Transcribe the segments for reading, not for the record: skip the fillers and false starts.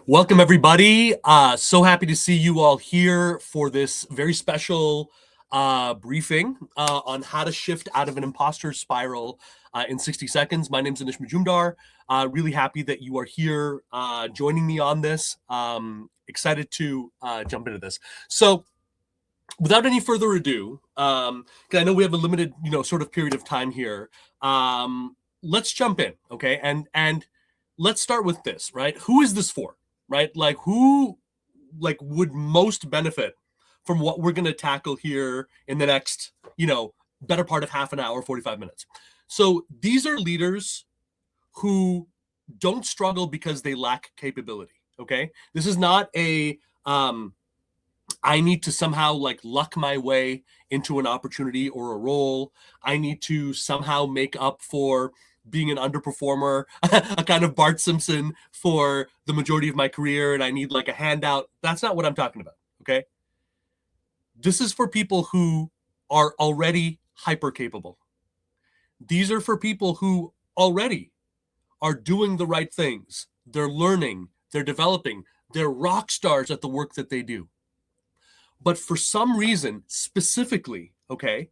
Welcome, everybody. So happy to see you all here for this very special briefing on how to shift out of an imposter spiral in 60 seconds. My name is Anish Majumdar. Really happy that you are here joining me on this. Excited to jump into this. So without any further ado, because I know we have a limited, sort of period of time here, let's jump in, okay? And let's start with this, right? Who is this for? Right? Like who would most benefit from what we're going to tackle here in the next, better part of half an hour, 45 minutes. So these are leaders who don't struggle because they lack capability. Okay. This is not a, I need to somehow luck my way into an opportunity or a role. I need to somehow make up for being an underperformer, a kind of Bart Simpson for the majority of my career, and I need a handout. That's not what I'm talking about, okay? This is for people who are already hyper capable. These are for people who already are doing the right things. They're learning, they're developing, they're rock stars at the work that they do. But for some reason, specifically, okay,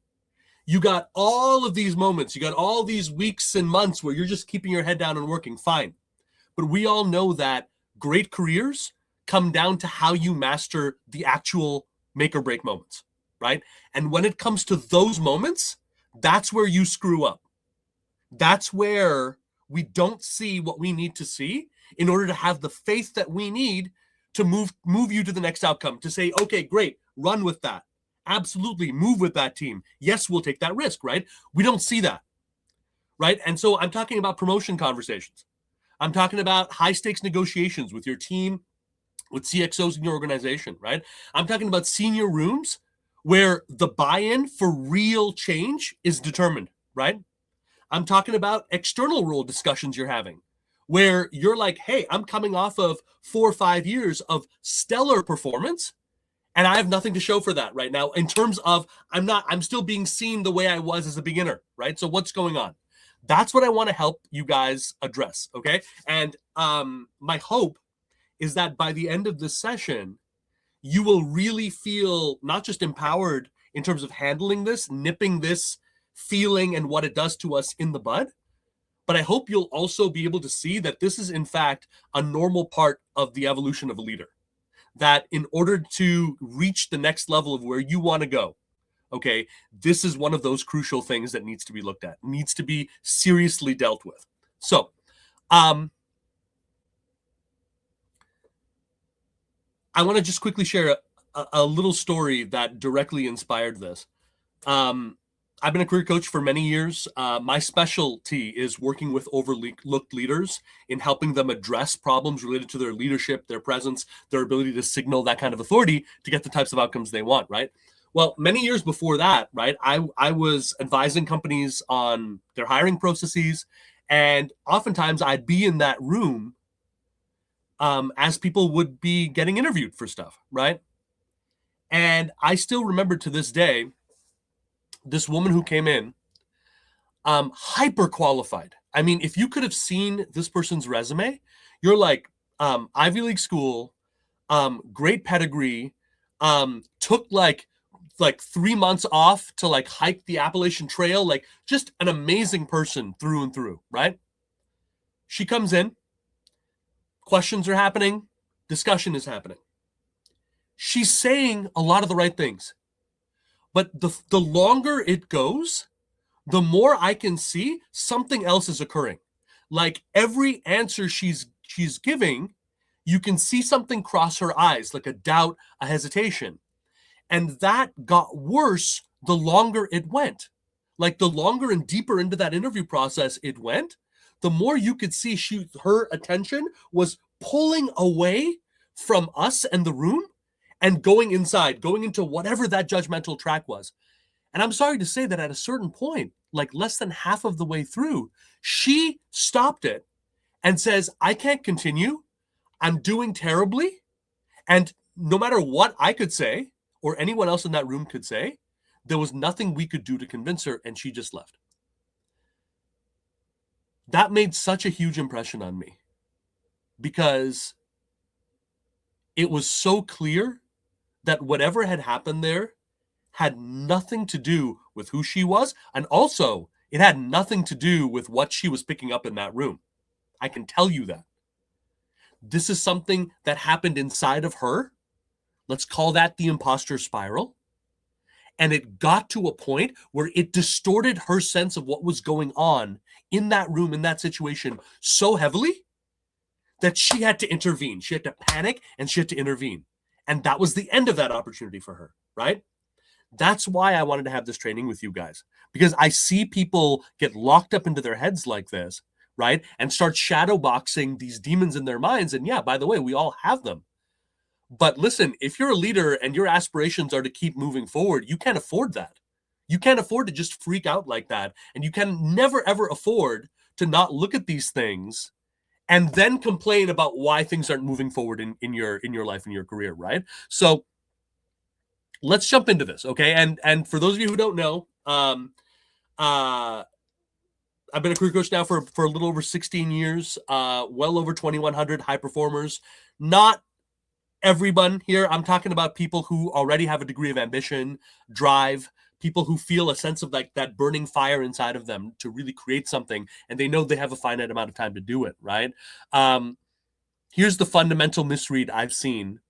you got all of these moments, you got all these weeks and months where you're just keeping your head down and working, fine. But we all know that great careers come down to how you master the actual make or break moments, right? And when it comes to those moments, that's where you screw up. That's where we don't see what we need to see in order to have the faith that we need to move you to the next outcome, to say, okay, great, run with that. Absolutely move with that team. Yes, we'll take that risk, right? We don't see that, right? And so I'm talking about promotion conversations. I'm talking about high stakes negotiations with your team, with CXOs in your organization, right? I'm talking about senior rooms where the buy-in for real change is determined, right? I'm talking about external role discussions you're having where you're like, hey, I'm coming off of 4 or 5 years of stellar performance, and I have nothing to show for that right now in terms of I'm still being seen the way I was as a beginner, right? So what's going on? That's what I want to help you guys address, okay? And my hope is that by the end of this session, you will really feel not just empowered in terms of handling this, nipping this feeling and what it does to us in the bud, but I hope you'll also be able to see that this is in fact a normal part of the evolution of a leader. That in order to reach the next level of where you want to go, okay, this is one of those crucial things that needs to be looked at, needs to be seriously dealt with. So, I want to just quickly share a little story that directly inspired this. I've been a career coach for many years. My specialty is working with overlooked leaders in helping them address problems related to their leadership, their presence, their ability to signal that kind of authority to get the types of outcomes they want, right? Well, many years before that, right, I was advising companies on their hiring processes, and oftentimes I'd be in that room as people would be getting interviewed for stuff, right? And I still remember to this day, this woman who came in, hyper qualified. I mean, if you could have seen this person's resume, you're like, Ivy League school, great pedigree, took like 3 months off to hike the Appalachian Trail, just an amazing person through and through, right? She comes in, questions are happening, discussion is happening. She's saying a lot of the right things. But the longer it goes, the more I can see something else is occurring. Like every answer she's giving, you can see something cross her eyes, like a doubt, a hesitation. And that got worse the longer it went. Like the longer and deeper into that interview process it went, the more you could see her attention was pulling away from us and the room and going inside, going into whatever that judgmental track was. And I'm sorry to say that at a certain point, like less than half of the way through, she stopped it and says, I can't continue. I'm doing terribly. And no matter what I could say or anyone else in that room could say, there was nothing we could do to convince her, and she just left. That made such a huge impression on me because it was so clear that whatever had happened there had nothing to do with who she was, and also it had nothing to do with what she was picking up in that room. I can tell you that. This is something that happened inside of her. Let's call that the imposter spiral. And it got to a point where it distorted her sense of what was going on in that room, in that situation, so heavily that she had to intervene. She had to panic and she had to intervene. And that was the end of that opportunity for her, right? That's why I wanted to have this training with you guys, because I see people get locked up into their heads like this, right? And start shadow boxing these demons in their minds. And yeah, by the way, we all have them. But listen, if you're a leader and your aspirations are to keep moving forward, you can't afford that. You can't afford to just freak out like that. And you can never, ever afford to not look at these things and then complain about why things aren't moving forward in your life and your career, right? So let's jump into this, okay? And for those of you who don't know, I've been a career coach now for a little over 16 years, well over 2,100 high performers. Not everyone here. I'm talking about people who already have a degree of ambition, drive, people who feel a sense of like that burning fire inside of them to really create something, and they know they have a finite amount of time to do it, right? Here's the fundamental misread I've seen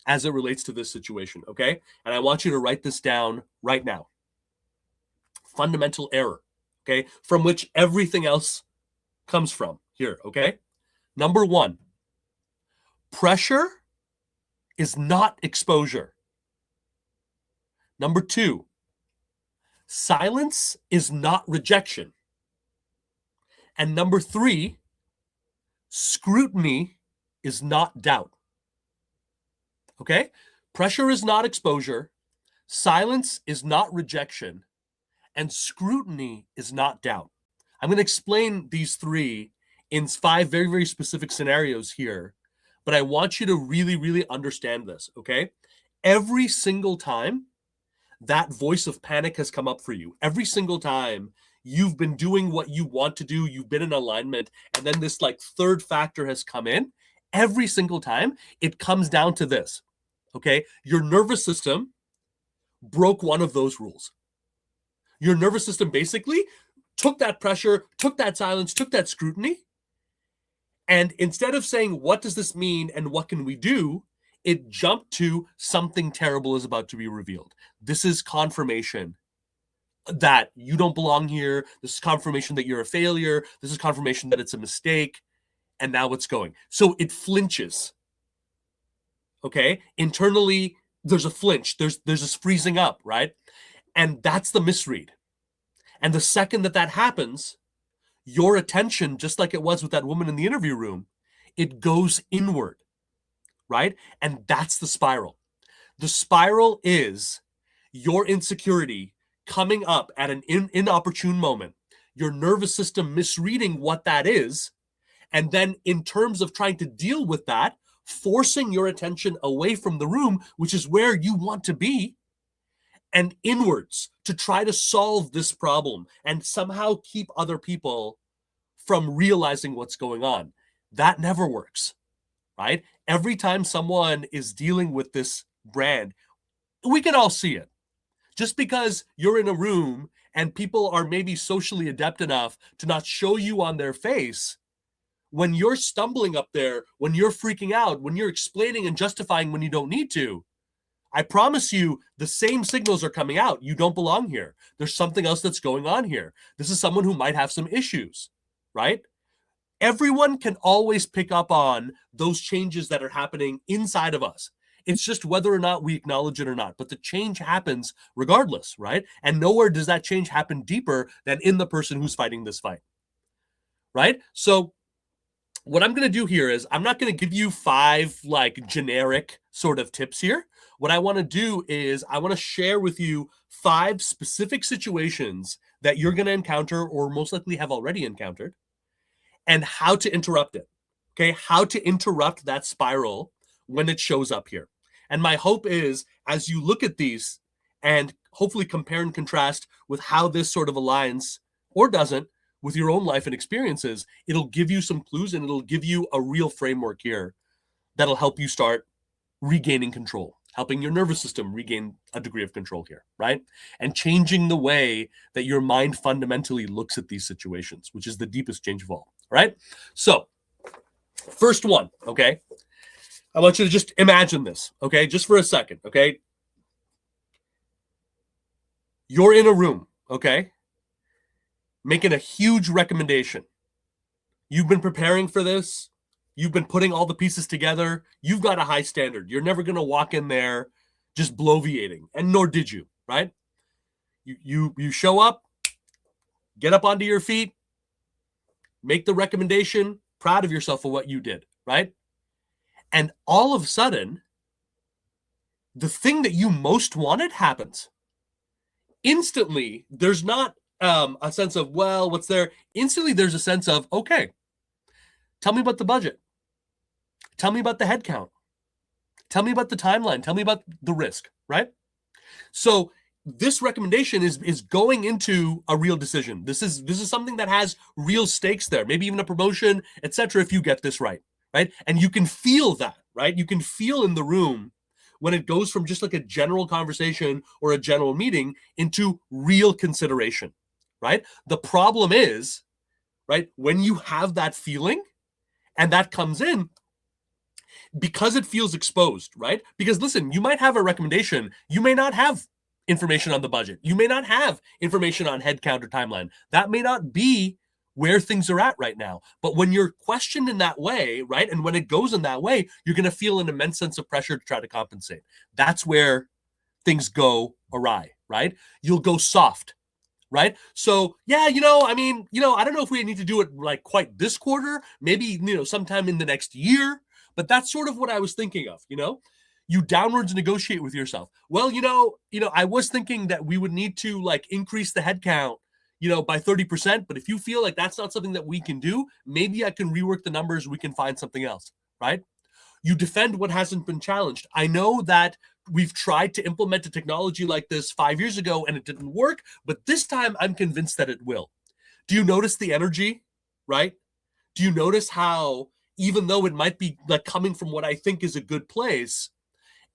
as it relates to this situation, okay? And I want you to write this down right now. Fundamental error, okay? From which everything else comes from here, okay? Number one, pressure is not exposure. Number two, silence is not rejection. And number three, scrutiny is not doubt. Okay? Pressure is not exposure. Silence is not rejection. And scrutiny is not doubt. I'm going to explain these three in 5 very, very specific scenarios here. But I want you to really, really understand this, okay? Every single time that voice of panic has come up for you, every single time you've been doing what you want to do, you've been in alignment, and then this like third factor has come in, every single time it comes down to this, okay? Your nervous system broke one of those rules. Your nervous system basically took that pressure, took that silence, took that scrutiny, and instead of saying, what does this mean and what can we do, it jumped to something terrible is about to be revealed. This is confirmation that you don't belong here. This is confirmation that you're a failure. This is confirmation that it's a mistake. And now it's going. So it flinches. Okay? Internally, there's a flinch. There's this freezing up, right? And that's the misread. And the second that happens, your attention, just like it was with that woman in the interview room, it goes inward, right? And that's the spiral. The spiral is your insecurity coming up at an inopportune moment, your nervous system misreading what that is, and then in terms of trying to deal with that, forcing your attention away from the room, which is where you want to be, and inwards to try to solve this problem and somehow keep other people from realizing what's going on. That never works, right? Every time someone is dealing with this brand, we can all see it. Just because you're in a room and people are maybe socially adept enough to not show you on their face, when you're stumbling up there, when you're freaking out, when you're explaining and justifying when you don't need to, I promise you the same signals are coming out. You don't belong here. There's something else that's going on here. This is someone who might have some issues, right? Everyone can always pick up on those changes that are happening inside of us. It's just whether or not we acknowledge it or not. But the change happens regardless, right? And nowhere does that change happen deeper than in the person who's fighting this fight, right? So what I'm going to do here is I'm not going to give you 5 like generic sort of tips here. What I want to do is I want to share with you 5 specific situations that you're going to encounter or most likely have already encountered and how to interrupt it. Okay, how to interrupt that spiral when it shows up here. And my hope is as you look at these and hopefully compare and contrast with how this sort of aligns or doesn't with your own life and experiences, it'll give you some clues and it'll give you a real framework here that'll help you start regaining control, helping your nervous system regain a degree of control here, right? And changing the way that your mind fundamentally looks at these situations, which is the deepest change of all, right? So, first one, okay? I want you to just imagine this, okay? Just for a second, okay? You're in a room, okay? Making a huge recommendation. You've been preparing for this. You've been putting all the pieces together. You've got a high standard. You're never going to walk in there just bloviating, and nor did you, right? You show up, get up onto your feet, make the recommendation, proud of yourself for what you did, right? And all of a sudden, the thing that you most wanted happens. Instantly, there's not a sense of, well, what's there? Instantly, there's a sense of, okay, tell me about the budget. Tell me about the headcount. Tell me about the timeline. Tell me about the risk, right? So this recommendation is going into a real decision. This is something that has real stakes there, maybe even a promotion, etc. if you get this right? And you can feel that, right? You can feel in the room when it goes from just like a general conversation or a general meeting into real consideration, right? The problem is, right, when you have that feeling and that comes in, because it feels exposed, right? Because listen, you might have a recommendation. You may not have information on the budget. You may not have information on headcount or timeline. That may not be where things are at right now. But when you're questioned in that way, right, and when it goes in that way, you're going to feel an immense sense of pressure to try to compensate. That's where things go awry, right? You'll go soft, right? So yeah, I don't know if we need to do it like quite this quarter, maybe, sometime in the next year, but that's sort of what I was thinking of, you downwards negotiate with yourself. Well, I was thinking that we would need to like increase the headcount, by 30%. But if you feel like that's not something that we can do, maybe I can rework the numbers. We can find something else, right? You defend what hasn't been challenged. I know that we've tried to implement a technology like this 5 years ago and it didn't work, but this time I'm convinced that it will. Do you notice the energy, right? Do you notice how, even though it might be like coming from what I think is a good place,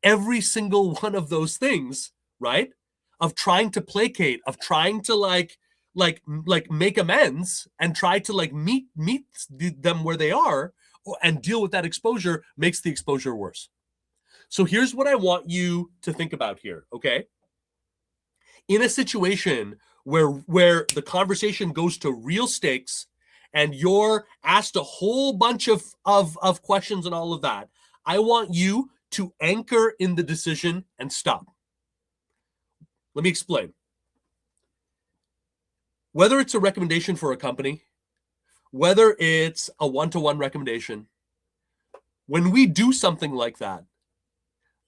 every single one of those things, right, of trying to placate, of trying to like make amends and try to like meet them where they are and deal with that exposure makes the exposure worse. So here's what I want you to think about here, okay? In a situation where the conversation goes to real stakes and you're asked a whole bunch of questions and all of that, I want you to anchor in the decision and stop. Let me explain. Whether it's a recommendation for a company, whether it's a one-to-one recommendation, when we do something like that,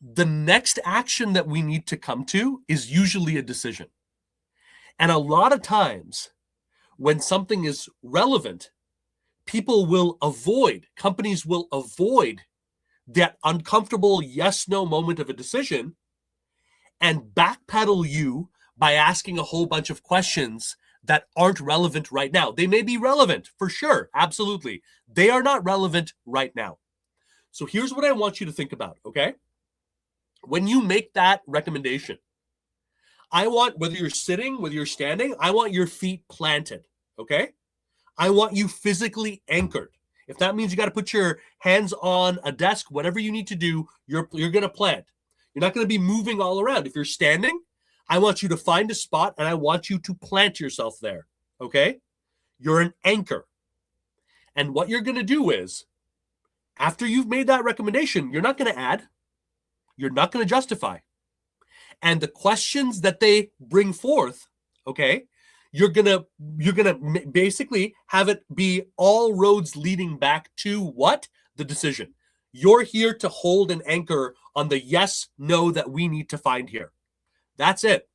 the next action that we need to come to is usually a decision. And a lot of times when something is relevant, companies will avoid that uncomfortable yes-no moment of a decision and backpedal you by asking a whole bunch of questions that aren't relevant right now. They may be relevant for sure, absolutely. They are not relevant right now. So here's what I want you to think about, okay? When you make that recommendation, I want, whether you're sitting, whether you're standing, I want your feet planted, okay? I want you physically anchored. If that means you got to put your hands on a desk, whatever you need to do, you're going to plant. You're not going to be moving all around. If you're standing, I want you to find a spot and I want you to plant yourself there, okay? You're an anchor. And what you're going to do is, after you've made that recommendation, you're not going to add, you're not going to justify. And the questions that they bring forth, okay, you're gonna basically have it be all roads leading back to what? The decision. You're here to hold an anchor on the yes, no that we need to find here. That's it.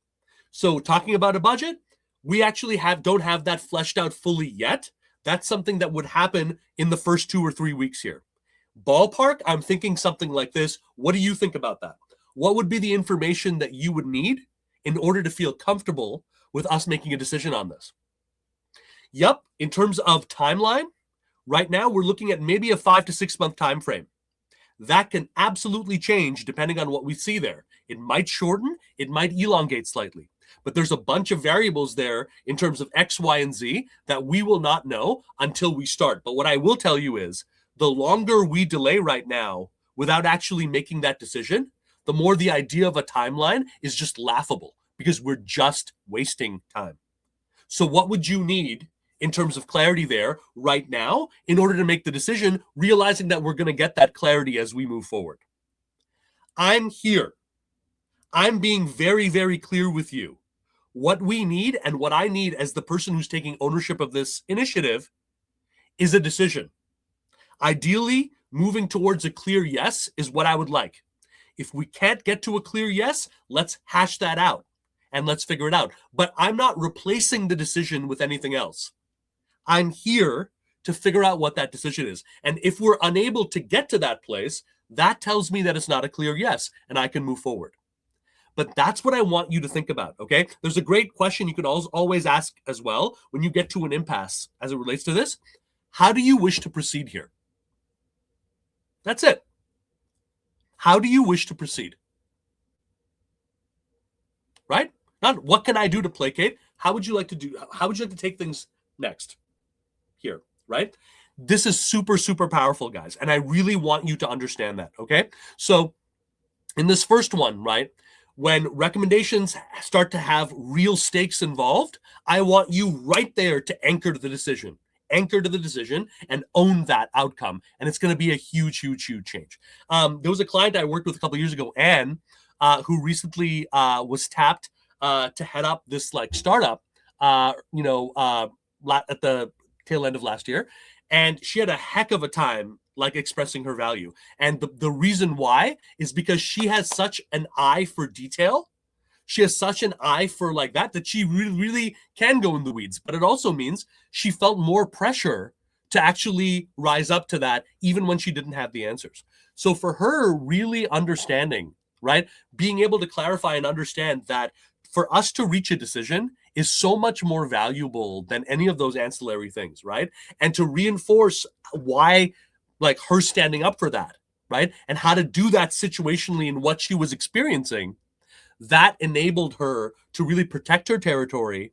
So talking about a budget, we actually don't have that fleshed out fully yet. That's something that would happen in the first 2 or 3 weeks here. Ballpark, I'm thinking something like this. What do you think about that? What would be the information that you would need in order to feel comfortable with us making a decision on this? Yep, in terms of timeline, right now we're looking at maybe a 5 to 6 month time frame. That can absolutely change depending on what we see there. It might shorten, it might elongate slightly. But there's a bunch of variables there in terms of X, Y, and Z that we will not know until we start. But what I will tell you is the longer we delay right now without actually making that decision, the more the idea of a timeline is just laughable because we're just wasting time. So what would you need in terms of clarity there right now in order to make the decision, realizing that we're going to get that clarity as we move forward? I'm here. I'm being very, very clear with you. What we need and what I need as the person who's taking ownership of this initiative is a decision. Ideally, moving towards a clear yes is what I would like. If we can't get to a clear yes, let's hash that out and let's figure it out. But I'm not replacing the decision with anything else. I'm here to figure out what that decision is. And if we're unable to get to that place, that tells me that it's not a clear yes, and I can move forward. But that's what I want you to think about, okay? There's a great question you can always ask as well when you get to an impasse as it relates to this. How do you wish to proceed here? That's it. How do you wish to proceed? Right? Not what can I do to placate? How would you like to take things next? Here, right? This is super, super powerful, guys. And I really want you to understand that, okay? So in this first one, right, when recommendations start to have real stakes involved, I want you right there to anchor to the decision. Anchor to the decision and own that outcome. And it's going to be a huge, huge, huge change. There was a client I worked with a couple of years ago, Anne, who recently was tapped to head up this like startup, at the tail end of last year. And she had a heck of a time like expressing her value. And the reason why is because she has such an eye for detail. She has such an eye for like that she really, really can go in the weeds. But it also means she felt more pressure to actually rise up to that, even when she didn't have the answers. So for her, really understanding, right, being able to clarify and understand that for us to reach a decision is so much more valuable than any of those ancillary things, right? And to reinforce why, like her standing up for that, right? And how to do that situationally in what she was experiencing, that enabled her to really protect her territory,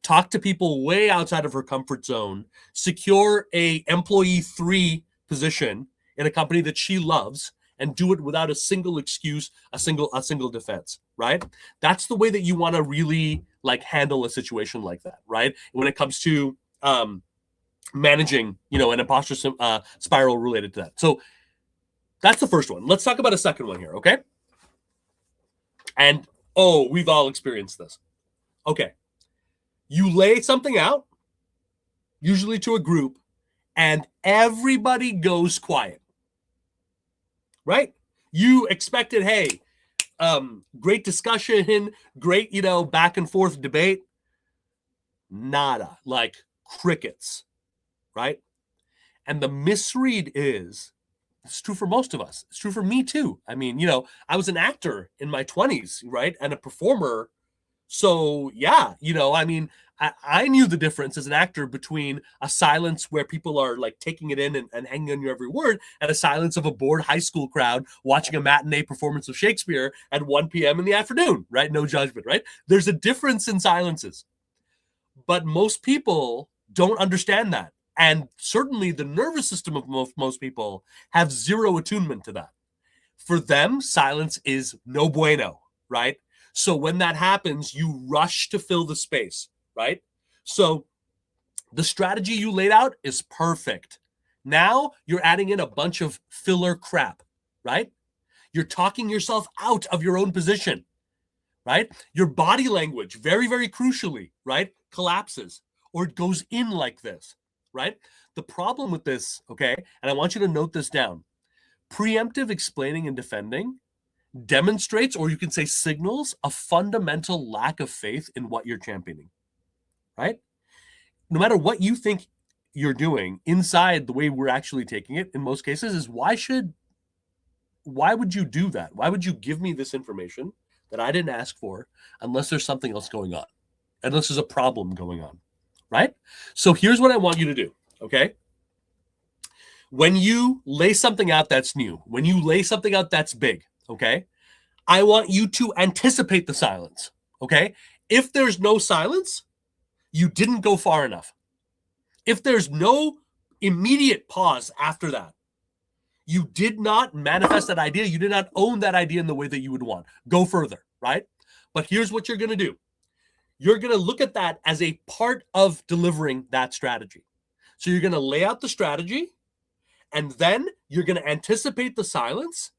talk to people way outside of her comfort zone, secure a employee 3 position in a company that she loves, and do it without a single excuse, a single defense, right? That's the way that you want to really like handle a situation like that, right? When it comes to managing, an imposter spiral related to that. So that's the first one. Let's talk about a second one here, okay? And we've all experienced this. Okay. You lay something out, usually to a group, and everybody goes quiet. Right? You expected, hey, great discussion, great, back and forth debate. Nada, like crickets, right? And the misread is, it's true for most of us. It's true for me too. I mean, I was an actor in my 20s, right? And a performer. So yeah, I knew the difference as an actor between a silence where people are like taking it in and hanging on your every word, and a silence of a bored high school crowd watching a matinee performance of Shakespeare at 1 p.m. in the afternoon, right? No judgment, right? There's a difference in silences. But most people don't understand that. And certainly the nervous system of most people have zero attunement to that. For them, silence is no bueno, right? So when that happens, you rush to fill the space, right? So the strategy you laid out is perfect. Now you're adding in a bunch of filler crap, right? You're talking yourself out of your own position, right? Your body language, very, very crucially, right, collapses or it goes in like this, right? The problem with this, okay, and I want you to note this down, preemptive explaining and defending demonstrates, or you can say signals, a fundamental lack of faith in what you're championing, right? No matter what you think you're doing, inside the way we're actually taking it in most cases is why would you do that? Why would you give me this information that I didn't ask for unless there's something else going on, unless there's a problem going on, right? So here's what I want you to do, okay? When you lay something out that's new, when you lay something out that's big, okay, I want you to anticipate the silence, okay? If there's no silence, you didn't go far enough. If there's no immediate pause after that, you did not manifest that idea. You did not own that idea in the way that you would want. Go further, right? But here's what you're going to do. You're going to look at that as a part of delivering that strategy. So you're going to lay out the strategy, and then you're going to anticipate the silence,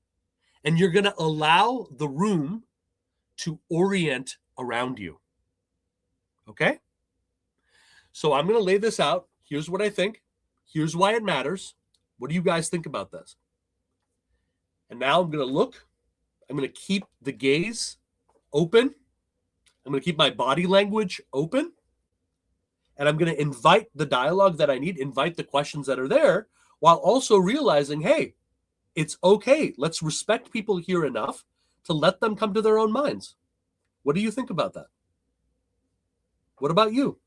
and you're going to allow the room to orient around you. Okay? So I'm going to lay this out. Here's what I think. Here's why it matters. What do you guys think about this? And now I'm going to look. I'm going to keep the gaze open. I'm going to keep my body language open. And I'm going to invite the dialogue that I need, invite the questions that are there, while also realizing, hey, it's okay. Let's respect people here enough to let them come to their own minds. What do you think about that? What about you?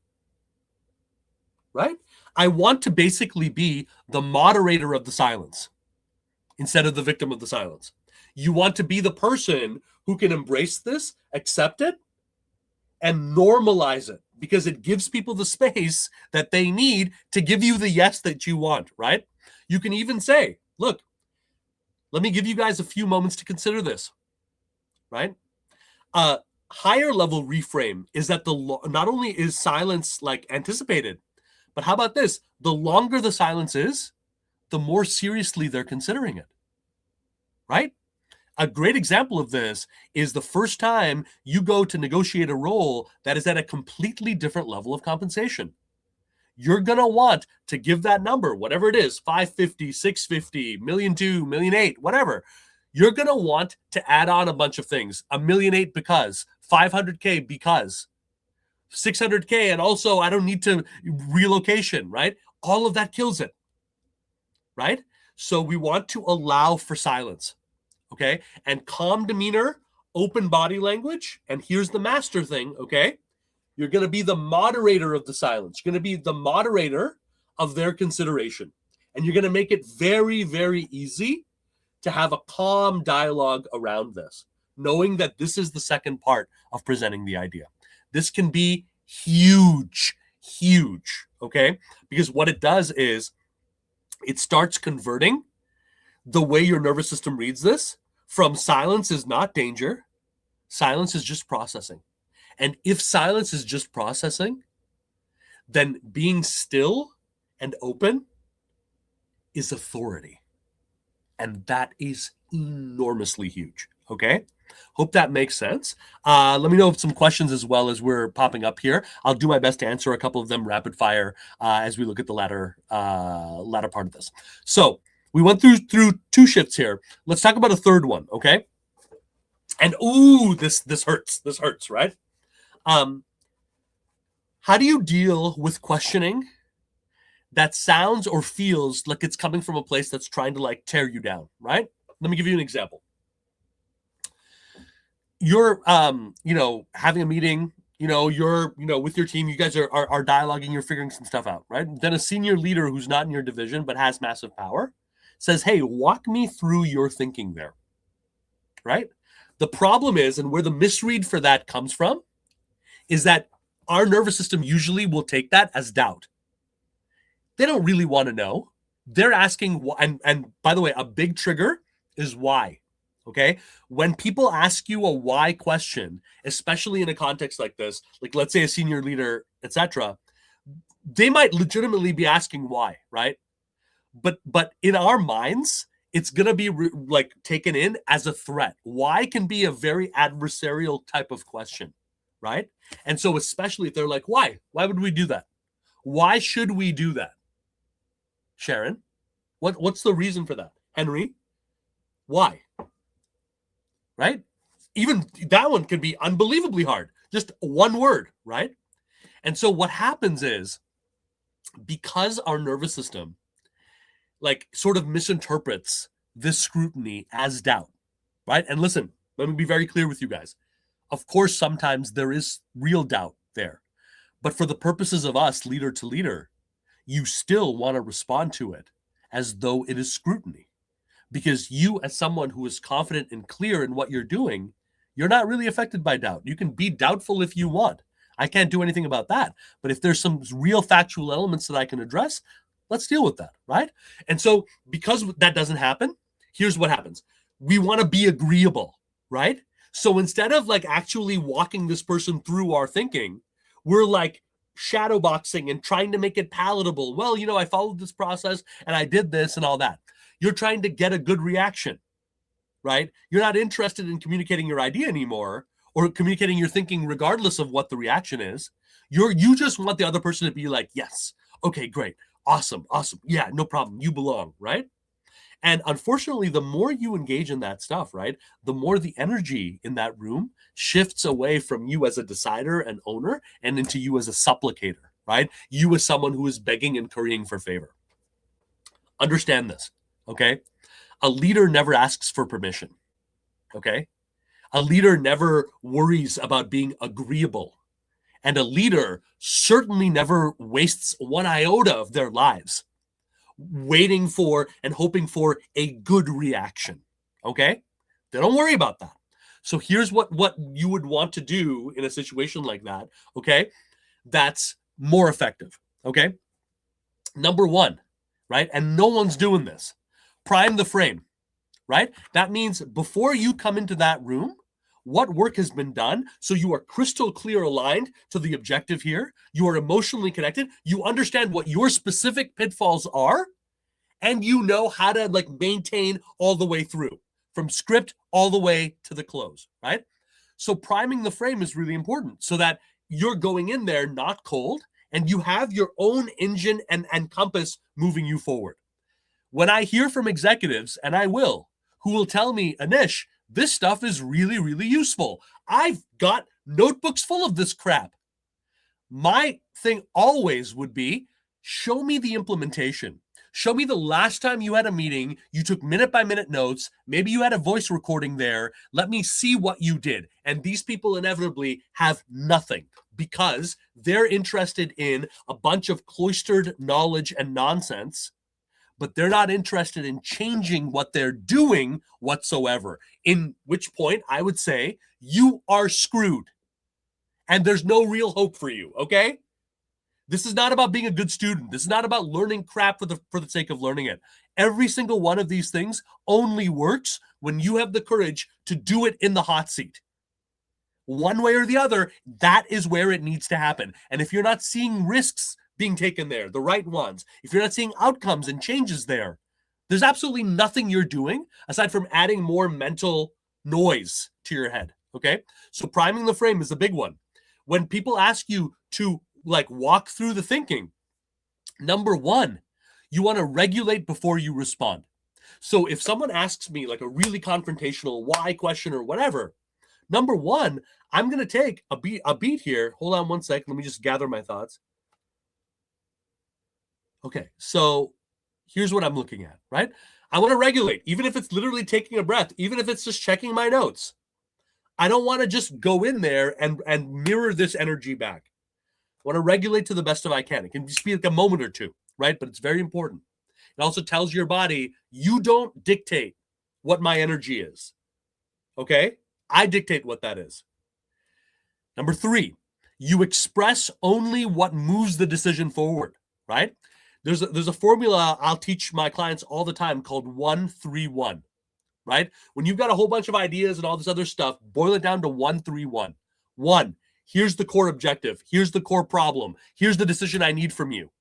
Right? I want to basically be the moderator of the silence instead of the victim of the silence. You want to be the person who can embrace this, accept it, and normalize it, because it gives people the space that they need to give you the yes that you want, right? You can even say, look, let me give you guys a few moments to consider this, right? Higher level reframe is that not only is silence like anticipated, but how about this? The longer the silence is, the more seriously they're considering it, right? A great example of this is the first time you go to negotiate a role that is at a completely different level of compensation. You're going to want to give that number, whatever it is, 550, 650, $1.2 million, $1.8 million, whatever. You're going to want to add on a bunch of things. $1.8 million because, 500K because, 600K, and also I don't need to relocation, right? All of that kills it, right? So we want to allow for silence, okay? And calm demeanor, open body language, and here's the master thing, okay? You're going to be the moderator of the silence. You're going to be the moderator of their consideration. And you're going to make it very, very easy to have a calm dialogue around this, knowing that this is the second part of presenting the idea. This can be huge, huge, okay? Because what it does is it starts converting the way your nervous system reads this from silence is not danger, silence is just processing. And if silence is just processing, then being still and open is authority. And that is enormously huge, okay? Hope that makes sense. Let me know some questions as well as we're popping up here. I'll do my best to answer a couple of them rapid fire as we look at the latter part of this. So we went through two shifts here. Let's talk about a third one, okay? And ooh, this hurts. This hurts, right? How do you deal with questioning that sounds or feels like it's coming from a place that's trying to like tear you down, right? Let me give you an example. You're, having a meeting, you're, with your team, you guys are dialoguing, you're figuring some stuff out, right? Then a senior leader who's not in your division, but has massive power says, hey, walk me through your thinking there, right? The problem is, and where the misread for that comes from, is that our nervous system usually will take that as doubt. They don't really want to know. They're asking, and by the way, a big trigger is why. Okay. When people ask you a why question, especially in a context like this, like let's say a senior leader, etc., they might legitimately be asking why, right? But in our minds, it's going to be like taken in as a threat. Why can be a very adversarial type of question, right? And so especially if they're like, why would we do that? Why should we do that? Sharon, what's the reason for that? Henry, why? Right? Even that one can be unbelievably hard. Just one word, right? And so what happens is, because our nervous system like sort of misinterprets this scrutiny as doubt, right? And listen, let me be very clear with you guys. Of course, sometimes there is real doubt there. But for the purposes of us, leader to leader, you still want to respond to it as though it is scrutiny. Because you, as someone who is confident and clear in what you're doing, you're not really affected by doubt. You can be doubtful if you want. I can't do anything about that. But if there's some real factual elements that I can address, let's deal with that, right? And so because that doesn't happen, here's what happens. We want to be agreeable, right? So instead of like actually walking this person through our thinking, we're like shadowboxing and trying to make it palatable. Well, I followed this process and I did this and all that. You're trying to get a good reaction, right? You're not interested in communicating your idea anymore or communicating your thinking regardless of what the reaction is. You just want the other person to be like, yes, okay, great, awesome. Yeah, no problem. You belong, right? And unfortunately, the more you engage in that stuff, right, the more the energy in that room shifts away from you as a decider and owner and into you as a supplicator, right? You as someone who is begging and currying for favor. Understand this. Okay. A leader never asks for permission. Okay. A leader never worries about being agreeable. And a leader certainly never wastes one iota of their lives waiting for and hoping for a good reaction. Okay. They don't worry about that. So here's what you would want to do in a situation like that. Okay. That's more effective. Okay. Number one, right? And no one's doing this. Prime the frame, right? That means before you come into that room, what work has been done so you are crystal clear aligned to the objective here. You are emotionally connected. You understand what your specific pitfalls are, and you know how to like maintain all the way through from script all the way to the close, right? So priming the frame is really important so that you're going in there not cold and you have your own engine and compass moving you forward. When I hear from executives, and I will, who will tell me, Anish, this stuff is really, really useful. I've got notebooks full of this crap. My thing always would be, show me the implementation. Show me the last time you had a meeting, you took minute by minute notes, maybe you had a voice recording there. Let me see what you did. And these people inevitably have nothing because they're interested in a bunch of cloistered knowledge and nonsense, but they're not interested in changing what they're doing whatsoever. In which point I would say you are screwed and there's no real hope for you, okay? This is not about being a good student. This is not about learning crap for the sake of learning it. Every single one of these things only works when you have the courage to do it in the hot seat. One way or the other, that is where it needs to happen. And if you're not seeing risks being taken there, the right ones, if you're not seeing outcomes and changes there, there's absolutely nothing you're doing aside from adding more mental noise to your head, okay? So priming the frame is a big one. When people ask you to like walk through the thinking, number one, you want to regulate before you respond. So if someone asks me like a really confrontational why question or whatever, number one, I'm going to take a beat here. Hold on one second. Let me just gather my thoughts. Okay, so here's what I'm looking at, right? I want to regulate, even if it's literally taking a breath, even if it's just checking my notes. I don't want to just go in there and mirror this energy back. I want to regulate to the best of I can. It can just be like a moment or two, right? But it's very important. It also tells your body, you don't dictate what my energy is, okay? I dictate what that is. Number three, you express only what moves the decision forward, right? There's a formula I'll teach my clients all the time called 1-3-1, right? When you've got a whole bunch of ideas and all this other stuff, boil it down to 1-3-1. 1, here's the core objective. Here's the core problem. Here's the decision I need from you.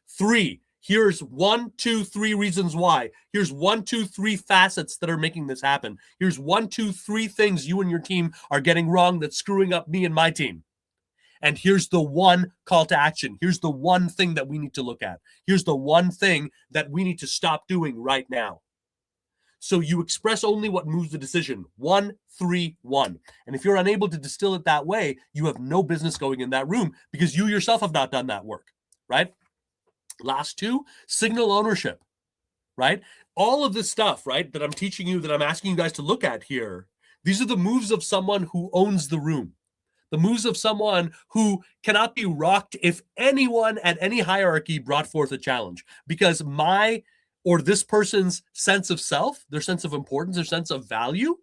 3, here's 1, 2, 3 reasons why. Here's 1, 2, 3 facets that are making this happen. Here's 1, 2, 3 things you and your team are getting wrong that's screwing up me and my team. And here's the one call to action. Here's the one thing that we need to look at. Here's the one thing that we need to stop doing right now. So you express only what moves the decision. 1-3-1. And if you're unable to distill it that way, you have no business going in that room because you yourself have not done that work, right? Last two, signal ownership, right? All of this stuff, right, that I'm teaching you, that I'm asking you guys to look at here, these are the moves of someone who owns the room. The moves of someone who cannot be rocked if anyone at any hierarchy brought forth a challenge, because my or this person's sense of self, their sense of importance, their sense of value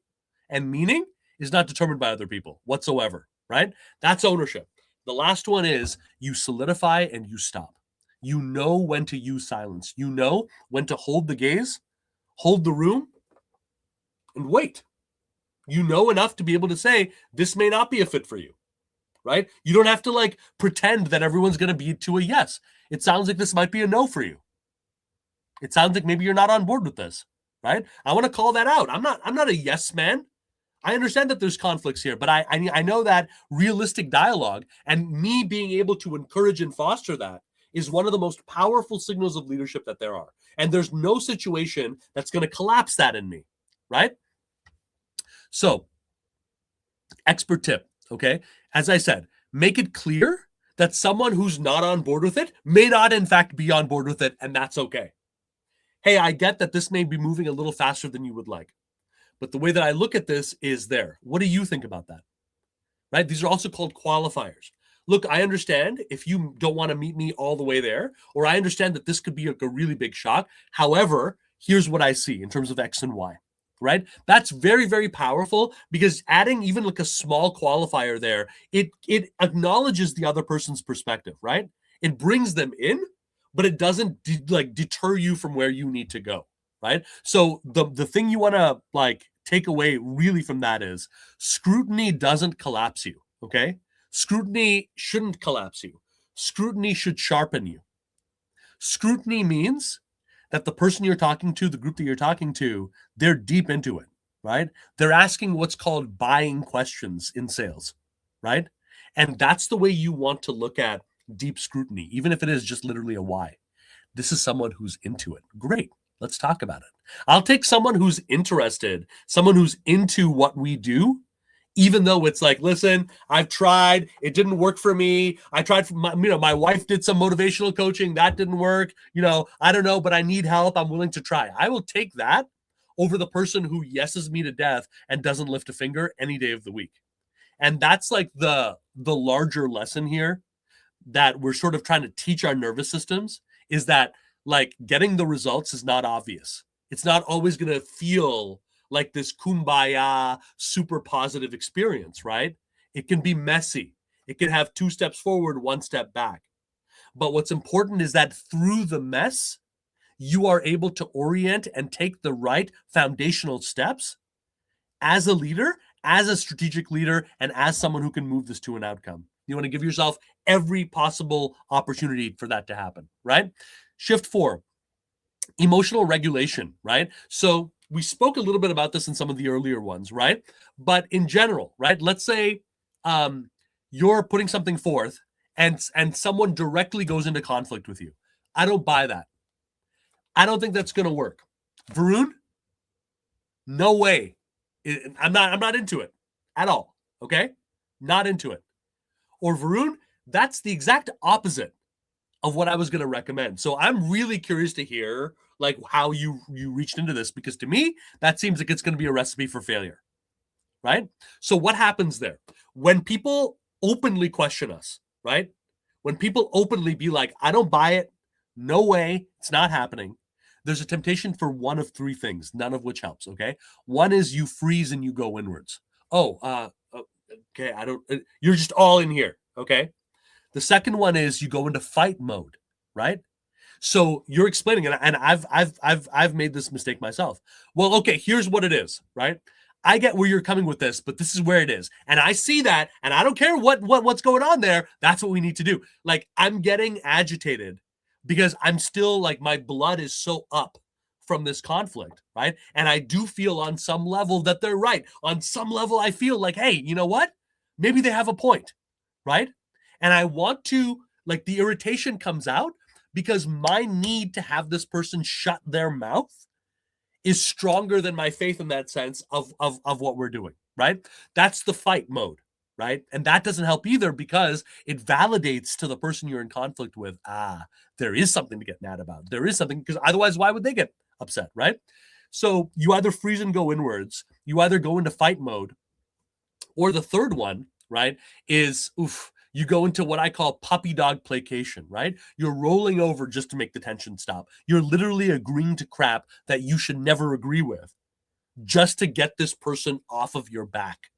and meaning is not determined by other people whatsoever, right? That's ownership. The last one is you solidify and you stop. You know when to use silence. You know when to hold the gaze, hold the room, and wait. You know enough to be able to say, this may not be a fit for you, right? You don't have to like pretend that everyone's going to be to a yes. It sounds like this might be a no for you. It sounds like maybe you're not on board with this, right? I want to call that out. I'm not a yes man. I understand that there's conflicts here, but I know that realistic dialogue and me being able to encourage and foster that is one of the most powerful signals of leadership that there are. And there's no situation that's going to collapse that in me, right? So, expert tip, okay? As I said, make it clear that someone who's not on board with it may not, in fact, be on board with it, and that's okay. Hey, I get that this may be moving a little faster than you would like, but the way that I look at this is there. What do you think about that? Right? These are also called qualifiers. Look, I understand if you don't want to meet me all the way there, or I understand that this could be a really big shock. However, here's what I see in terms of X and Y, right? That's very, very powerful because adding even like a small qualifier there, it acknowledges the other person's perspective, right? It brings them in, but it doesn't deter you from where you need to go, right? So the thing you want to like take away really from that is scrutiny doesn't collapse you, okay? Scrutiny shouldn't collapse you. Scrutiny should sharpen you. Scrutiny means that the person you're talking to, the group that you're talking to, they're deep into it, right? They're asking what's called buying questions in sales, right? And that's the way you want to look at deep scrutiny, even if it is just literally a why. This is someone who's into it. Great. Let's talk about it. I'll take someone who's interested, someone who's into what we do, even though it's like, listen, I've tried, it didn't work for me. I tried for my wife did some motivational coaching, that didn't work. I don't know, but I need help. I'm willing to try. I will take that over the person who yeses me to death and doesn't lift a finger any day of the week. And that's like the larger lesson here that we're sort of trying to teach our nervous systems is that like getting the results is not obvious. It's not always going to feel like this kumbaya, super positive experience, right? It can be messy. It can have 2 steps forward, 1 step back. But what's important is that through the mess, you are able to orient and take the right foundational steps as a leader, as a strategic leader, and as someone who can move this to an outcome. You want to give yourself every possible opportunity for that to happen, right? Shift 4, emotional regulation, right? So we spoke a little bit about this in some of the earlier ones, right? But in general, right? Let's say you're putting something forth and someone directly goes into conflict with you. I don't buy that. I don't think that's going to work. Varun, no way. I'm not into it at all. Okay? Not into it. Or Varun, that's the exact opposite of what I was going to recommend. So I'm really curious to hear like how you reached into this, because to me, that seems like it's going to be a recipe for failure, right? So what happens there? When people openly question us, right? When people openly be like, I don't buy it, no way, it's not happening. There's a temptation for one of 3 things, none of which helps, okay? One is you freeze and you go inwards. Okay, you're just all in here, okay? The second one is you go into fight mode, right? So you're explaining it, and I've made this mistake myself. Well, okay, here's what it is, right? I get where you're coming with this, but this is where it is. And I see that, and I don't care what's going on there. That's what we need to do. Like, I'm getting agitated because I'm still like, my blood is so up from this conflict, right? And I do feel on some level that they're right. On some level, I feel like, hey, you know what? Maybe they have a point, right? And I want to, like, the irritation comes out because my need to have this person shut their mouth is stronger than my faith in that sense of what we're doing, right? That's the fight mode, right? And that doesn't help either because it validates to the person you're in conflict with, there is something to get mad about. There is something, because otherwise, why would they get upset, right? So you either freeze and go inwards, you either go into fight mode, or the third one, right, is, You go into what I call puppy dog placation, right? You're rolling over just to make the tension stop. You're literally agreeing to crap that you should never agree with just to get this person off of your back.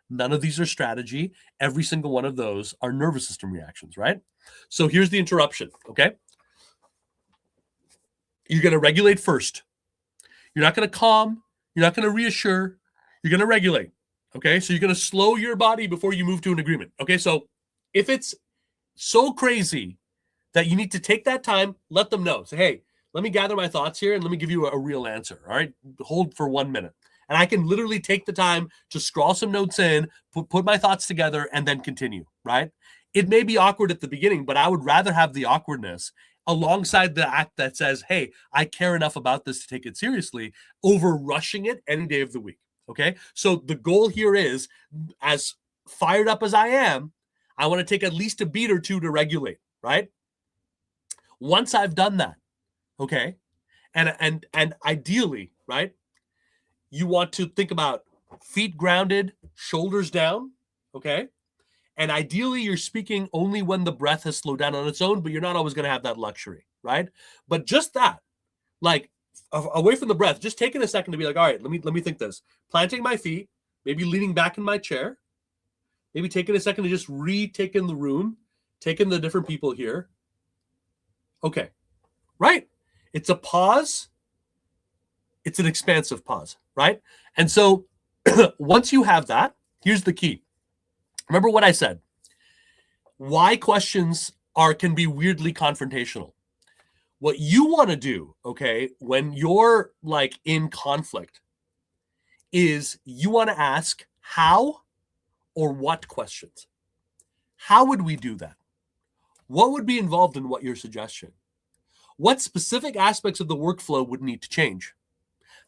None of these are strategy. Every single one of those are nervous system reactions, right? So here's the interruption, okay? You're going to regulate first. You're not going to calm. You're not going to reassure. You're going to regulate, okay? So you're going to slow your body before you move to an agreement, okay? So if it's so crazy that you need to take that time, let them know. Say, hey, let me gather my thoughts here and let me give you a real answer, all right? Hold for 1 minute. And I can literally take the time to scrawl some notes in, put my thoughts together, and then continue, right? It may be awkward at the beginning, but I would rather have the awkwardness alongside the act that says, hey, I care enough about this to take it seriously, over rushing it any day of the week, okay? So the goal here is, as fired up as I am, I want to take at least a beat or two to regulate, right? Once I've done that, okay, and ideally, right, you want to think about feet grounded, shoulders down, okay? And ideally, you're speaking only when the breath has slowed down on its own, but you're not always going to have that luxury, right? But just that, like away from the breath, just taking a second to be like, all right, let me think this. Planting my feet, maybe leaning back in my chair, maybe taking a second to just retake in the room, taking the different people here. Okay, right? It's a pause. It's an expansive pause, right? And so once you have that, here's the key. Remember what I said. Why questions can be weirdly confrontational. What you want to do, okay, when you're like in conflict is you want to ask how or what questions. How would we do that? What would be involved in what your suggestion? What specific aspects of the workflow would need to change?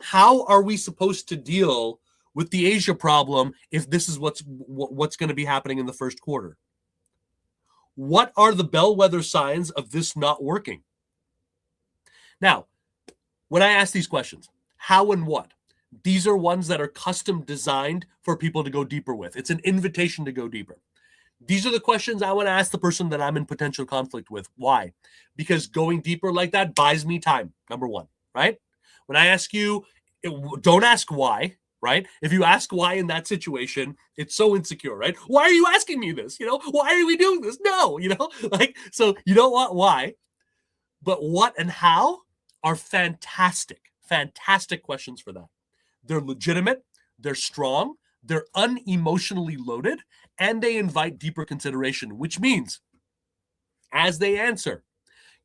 How are we supposed to deal with the Asia problem if this is what's going to be happening in the first quarter? What are the bellwether signs of this not working? Now, when I ask these questions, how and what, these are ones that are custom designed for people to go deeper with. It's an invitation to go deeper. These are the questions I want to ask the person that I'm in potential conflict with. Why? Because going deeper like that buys me time, number one, right? When I ask you, don't ask why, right? If you ask why in that situation, it's so insecure, right? Why are you asking me this? Why are we doing this? No, so you don't want why, but what and how are fantastic questions for that. They're legitimate, they're strong, they're unemotionally loaded, and they invite deeper consideration, which means as they answer,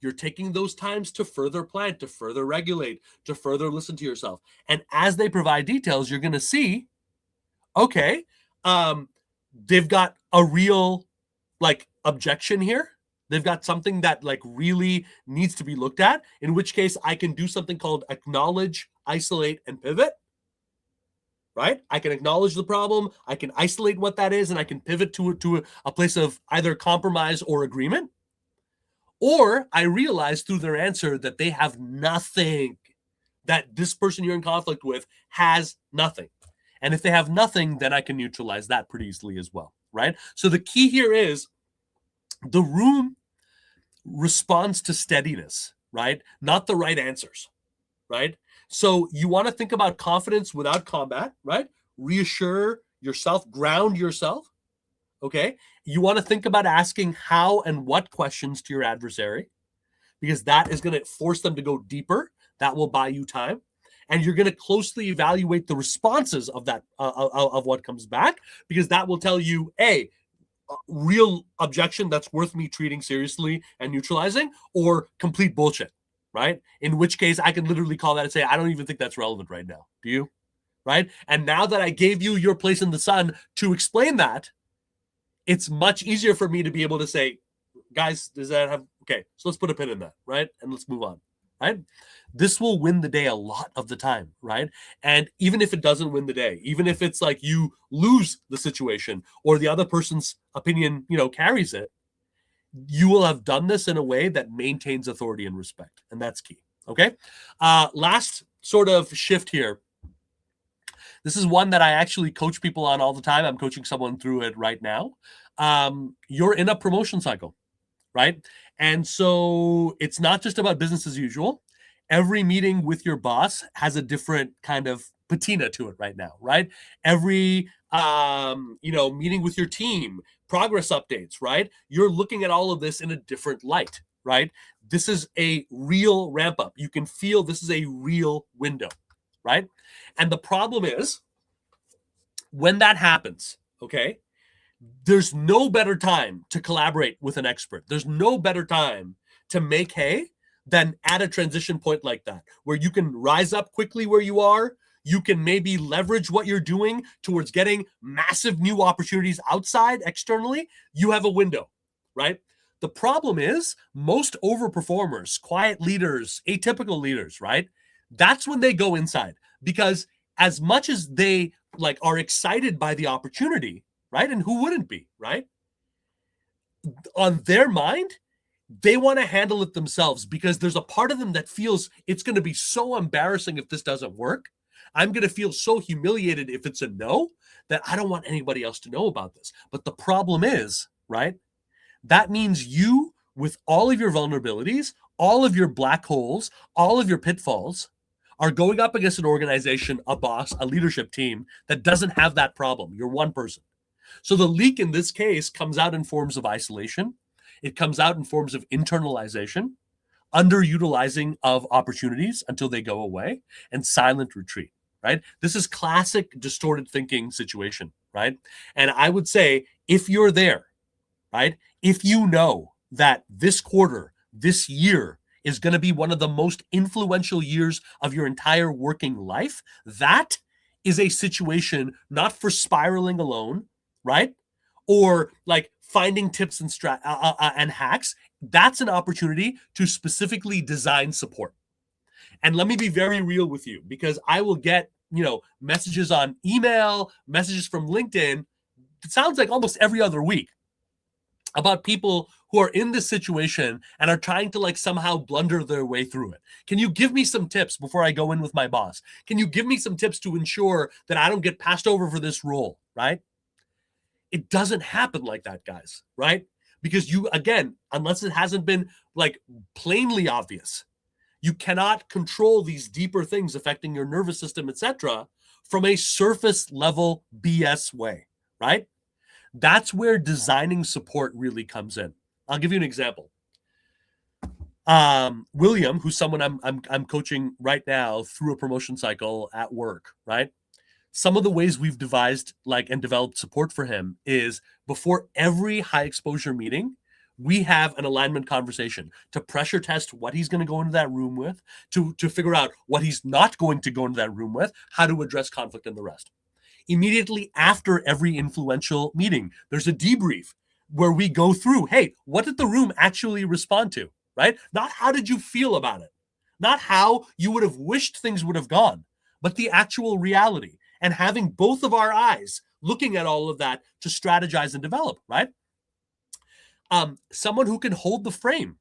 you're taking those times to further plan, to further regulate, to further listen to yourself. And as they provide details, you're going to see, okay, they've got a real objection here. They've got something that really needs to be looked at, in which case I can do something called acknowledge, isolate, and pivot. Right? I can acknowledge the problem, I can isolate what that is, and I can pivot to a place of either compromise or agreement. Or I realize through their answer that they have nothing, that this person you're in conflict with has nothing. And if they have nothing, then I can neutralize that pretty easily as well, right? So the key here is the room responds to steadiness, right? Not the right answers, right? So you want to think about confidence without combat, right? Reassure yourself, ground yourself, okay? You want to think about asking how and what questions to your adversary, because that is going to force them to go deeper. That will buy you time. And you're going to closely evaluate the responses of that, of what comes back, because that will tell you, A, real objection that's worth me treating seriously and neutralizing, or complete bullshit, right? In which case I can literally call that and say, I don't even think that's relevant right now. Do you? Right? And now that I gave you your place in the sun to explain that, it's much easier for me to be able to say, guys, does that have, okay, so let's put a pin in that, right? And let's move on, right? This will win the day a lot of the time, right? And even if it doesn't win the day, even if it's like you lose the situation or the other person's opinion, carries it, you will have done this in a way that maintains authority and respect. And that's key, okay? Last sort of shift here. This is one that I actually coach people on all the time. I'm coaching someone through it right now. you're in a promotion cycle, right? And so it's not just about business as usual. Every meeting with your boss has a different kind of patina to it right now, right? Every meeting with your team, progress updates, right? You're looking at all of this in a different light, right? This is a real ramp up. You can feel this is a real window, right? And the problem is when that happens, okay, there's no better time to collaborate with an expert. There's no better time to make hay than at a transition point like that, where you can rise up quickly where you are. You can maybe leverage what you're doing towards getting massive new opportunities outside externally. You have a window, right? The problem is most overperformers, quiet leaders, atypical leaders, right? That's when they go inside, because as much as they are excited by the opportunity, right? And who wouldn't be, right? On their mind, they want to handle it themselves, because there's a part of them that feels it's going to be so embarrassing if this doesn't work. I'm going to feel so humiliated if it's a no that I don't want anybody else to know about this. But the problem is, right? That means you, with all of your vulnerabilities, all of your black holes, all of your pitfalls, are going up against an organization, a boss, a leadership team that doesn't have that problem. You're one person. So the leak in this case comes out in forms of isolation. It comes out in forms of internalization, underutilizing of opportunities until they go away, and silent retreat, right? This is classic distorted thinking situation, right? And I would say if you're there, right, if you know that this quarter, this year is going to be one of the most influential years of your entire working life, that is a situation not for spiraling alone, right? Or finding tips and and hacks. That's an opportunity to specifically design support. And let me be very real with you, because I will get, messages on email, messages from LinkedIn. It sounds like almost every other week about people who are in this situation and are trying to somehow blunder their way through it. Can you give me some tips before I go in with my boss? Can you give me some tips to ensure that I don't get passed over for this role, right? It doesn't happen like that, guys, right? Because you, again, unless it hasn't been plainly obvious, you cannot control these deeper things affecting your nervous system, etc., from a surface level BS way, right? That's where designing support really comes in. I'll give you an example. William, who's someone I'm coaching right now through a promotion cycle at work, right? Some of the ways we've devised and developed support for him is before every high exposure meeting, we have an alignment conversation to pressure test what he's going to go into that room with, to figure out what he's not going to go into that room with, how to address conflict and the rest. Immediately after every influential meeting, there's a debrief where we go through, hey, what did the room actually respond to, right? Not how did you feel about it, not how you would have wished things would have gone, but the actual reality, and having both of our eyes looking at all of that to strategize and develop, right? Someone who can hold the frame,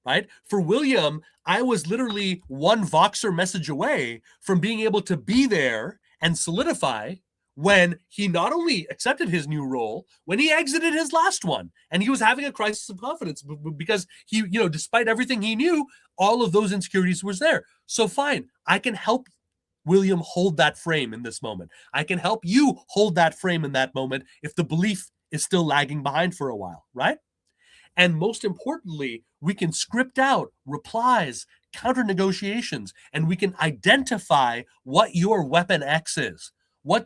right? For William, I was literally one Voxer message away from being able to be there and solidify when he not only accepted his new role, when he exited his last one, and he was having a crisis of confidence because he, despite everything he knew, all of those insecurities was there. So fine, I can help William hold that frame in this moment. I can help you hold that frame in that moment if the belief is still lagging behind for a while, right? And most importantly, we can script out replies, counter negotiations, and we can identify what your weapon X is. What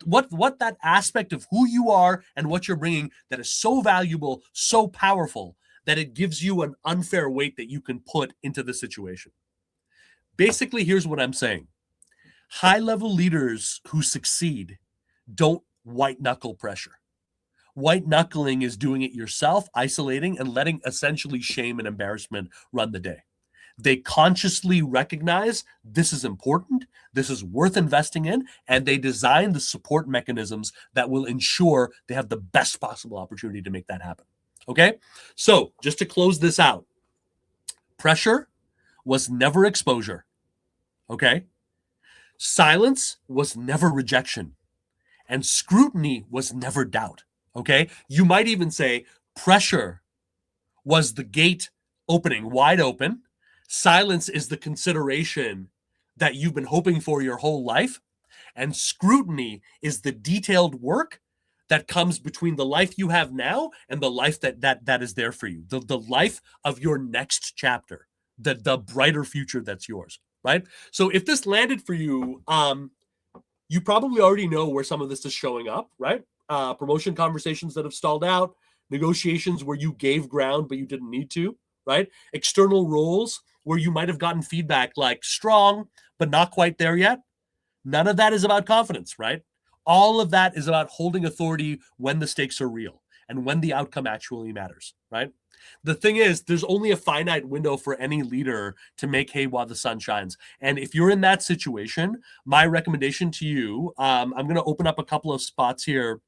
that aspect of who you are and what you're bringing that is so valuable, so powerful, that it gives you an unfair weight that you can put into the situation. Basically, here's what I'm saying. High-level leaders who succeed don't white-knuckle pressure. White-knuckling is doing it yourself, isolating, and letting essentially shame and embarrassment run the day. They consciously recognize this is important, this is worth investing in, and they design the support mechanisms that will ensure they have the best possible opportunity to make that happen. Okay? So, just to close this out, pressure was never exposure. Okay? Silence was never rejection. And scrutiny was never doubt. Okay? You might even say Pressure was the gate opening wide open. Silence is the consideration that you've been hoping for your whole life. And scrutiny is the detailed work that comes between the life you have now and the life that is there for you, the life of your next chapter, the brighter future that's yours, right? So if this landed for you, you probably already know where some of this is showing up, right? Promotion conversations that have stalled out, negotiations where you gave ground but you didn't need to, right? External roles where you might have gotten feedback like strong but not quite there yet. None of that is about confidence, right? All of that is about holding authority when the stakes are real and when the outcome actually matters, right? The thing is, there's only a finite window for any leader to make hay while the sun shines. And if you're in that situation, my recommendation to you, I'm going to open up a couple of spots here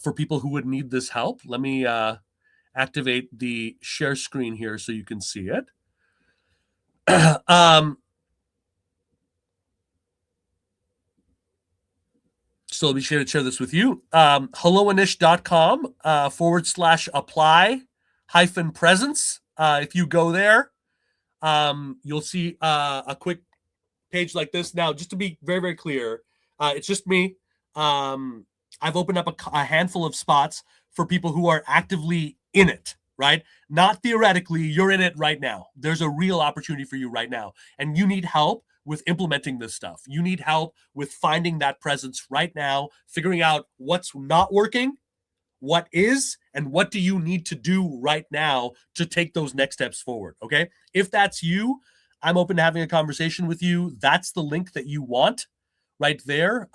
for people who would need this help. Let me activate the share screen here so you can see it. So let me share this with you. Helloanish.com /apply-presence. If you go there, you'll see a quick page like this. Now, just to be very, very clear, it's just me. I've opened up a handful of spots for people who are actively in it, right? Not theoretically, you're in it right now. There's a real opportunity for you right now, and you need help with implementing this stuff. You need help with finding that presence right now, figuring out what's not working, what is, and what do you need to do right now to take those next steps forward, okay? If that's you, I'm open to having a conversation with you. That's the link that you want right there.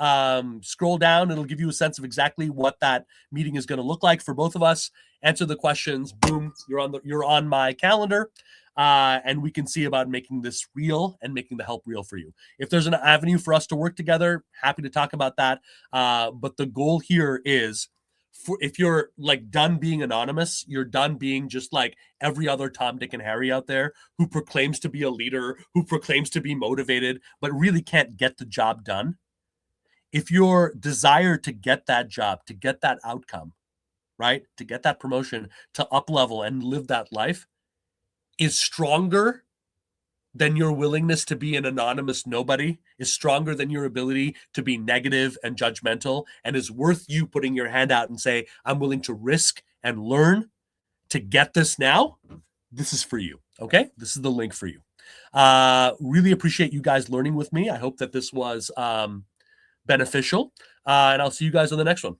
Scroll down. It'll give you a sense of exactly what that meeting is going to look like for both of us. Answer the questions. Boom, you're on my calendar. And we can see about making this real and making the help real for you. If there's an avenue for us to work together, happy to talk about that. But the goal here is, if you're like done being anonymous, you're done being just like every other Tom, Dick, and Harry out there who proclaims to be a leader, who proclaims to be motivated, but really can't get the job done. If your desire to get that job, to get that outcome, right, to get that promotion, to up level and live that life is stronger than your willingness to be an anonymous nobody, is stronger than your ability to be negative and judgmental, and is worth you putting your hand out and say, I'm willing to risk and learn to get this now, this is for you, okay? This is the link for you. Really appreciate you guys learning with me. I hope that this was beneficial, and I'll see you guys on the next one.